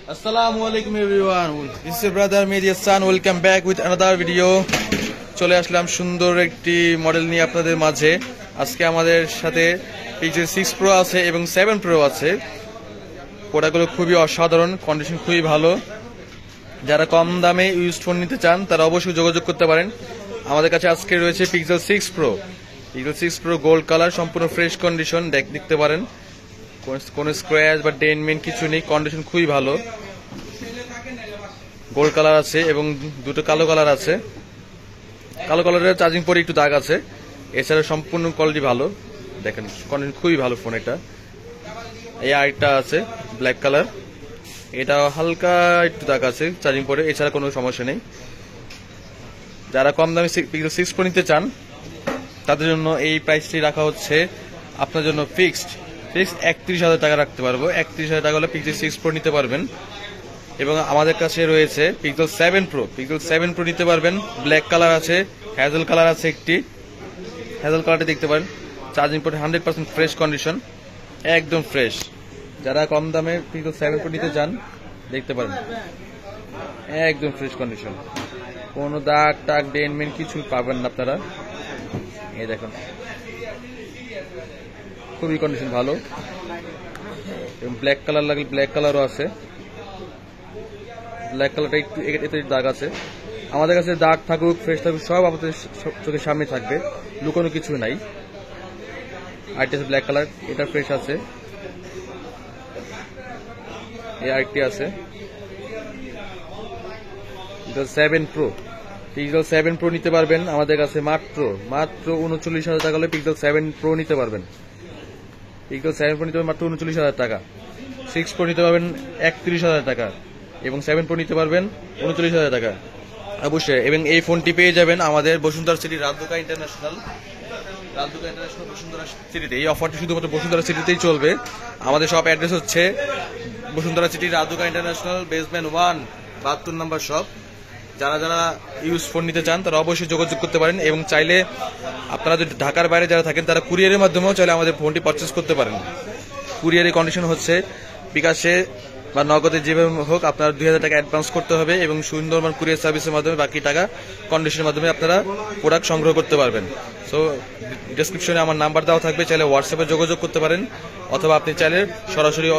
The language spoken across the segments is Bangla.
Assalamualaikum everyone. This is your brother Media San. Welcome back with another video. চলে আসলাম সুন্দর একটি মডেল নিয়ে আপনাদের মাঝে। আজকে আমাদের সাথে Pixel 6 Pro আছে এবং 7 Pro আছে। প্রোডাক্টগুলো খুবই অসাধারণ, কন্ডিশন খুবই ভালো। যারা কম দামে ইউজড ফোন নিতে চান তারা অবশ্যই যোগাযোগ করতে পারেন। আমাদের কাছে আজকে রয়েছে Pixel 6 Pro। Pixel 6 Pro gold colour, সম্পূর্ণ ফ্রেশ কন্ডিশন, দেখতে পারেন। কোনো স্ক্র্যাচ বা ডেন্টমেন্ট কিছু নেই, কন্ডিশন খুবই ভালো। গোল্ড কালার আছে এবং দুটো কালো কালার আছে। কালো কালারের চার্জিং পরে একটু দাগ আছে, এছাড়া সম্পূর্ণ কোয়ালিটি ভালো। দেখেন কন্ডিশন খুবই ভালো ফোন। এটা এই আরেকটা আছে ব্ল্যাক কালার, এটা হালকা একটু দাগ আছে চার্জিং পরে, এছাড়া কোনো সমস্যা নেই। যারা কম দামে Pixel 6 Pro নিতে চান তাদের জন্য এই প্রাইসটি রাখা হচ্ছে আপনার জন্য ফিক্সড 31,000 টাকা রাখতে পারবো। 31,000 টাকা হলে Pixel 6 Pro নিতে পারবেন। এবং আমাদের কাছে রয়েছে Pixel 7 Pro। Pixel 7 Pro নিতে পারবেন। ব্ল্যাক কালার আছে, হ্যাজেল কালার আছে একটি, হ্যাজেল কালারটা দেখতে পারেন। চার্জিং পোর্ট 100% ফ্রেশ কন্ডিশন, একদম ফ্রেশ। যারা কম দামে Pixel 7 Pro নিতে চান দেখতে পারেন, একদম ফ্রেশ কন্ডিশন, কোনো দাগ টাগ ডেন্টমেন্ট কিছু পাবেন না আপনারা। এই দেখুন খুবই কন্ডিশন ভালো। এবং ব্ল্যাক কালার লাগলে ব্ল্যাক কালারও আছে। ব্ল্যাক কালারটা একটু এতে দাগ আছে। আমাদের কাছে দাগ থাকুক ফ্রেশ থাকুক সব আমাদের চোখের সামনে থাকবে, লুকানো কিছু নাই। আরেকটি আছে ব্ল্যাক কালার, এটা ফ্রেশ আছে। এই আরেকটি আছে Pixel 7 Pro। Pixel 7 Pro নিতে পারবেন আমাদের কাছে মাত্র 39,000 টাকা হলে Pixel 7 Pro নিতে পারবেন। Pixel 7 Pro নিতে পারবেন মাত্র 39,000 টাকা। 6 Pro নিতে পারবেন 31,000 টাকা এবং 7 Pro নিতে পারবেন 39,000 টাকা অবশ্যই। এবং এই ফোনটি পেয়ে যাবেন আমাদের বসুন্ধরা সিটি রাজদুকা ইন্টারন্যাশনাল বসুন্ধরা সিটিতে। এই অফারটি শুধুমাত্র বসুন্ধরা সিটিতেই চলবে। আমাদের শপ অ্যাড্রেস হচ্ছে বসুন্ধরা সিটি রাজদুকা ইন্টারন্যাশনাল, বেসমেন্ট 1, 72 নম্বর শপ। যারা যারা ইউজ ফোন নিতে চান তারা অবশ্যই যোগাযোগ করতে পারেন। এবং চাইলে আপনারা যদি ঢাকার বাইরে যারা থাকেন তারা কুরিয়ারের মাধ্যমেও চাইলে আমাদের ফোনটি পারচেস করতে পারেন। কুরিয়ারের কন্ডিশন হচ্ছে বিকাশে বা নগদে যেভাবে হোক আপনার 2,000 টাকা অ্যাডভান্স করতে হবে এবং সুন্দরবন কুরিয়ার সার্ভিসের মাধ্যমে বাকি টাকা কন্ডিশনের মাধ্যমে আপনারা প্রোডাক্ট সংগ্রহ করতে পারবেন। সো ডেসক্রিপশনে আমার নাম্বার দেওয়া থাকবে, চাইলে হোয়াটসঅ্যাপে যোগাযোগ করতে পারেন অথবা আপনি চাইলে সরাসরি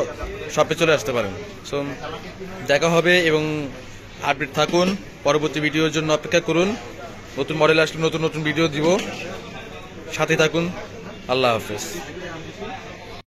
শপে চলে আসতে পারেন। সো দেখা হবে এবং আপডেট থাকুন। পরবর্তী ভিডিওর জন্য অপেক্ষা করুন। নতুন মডেল আসলে নতুন নতুন ভিডিও দিব, সাথে থাকুন। আল্লাহ হাফেজ।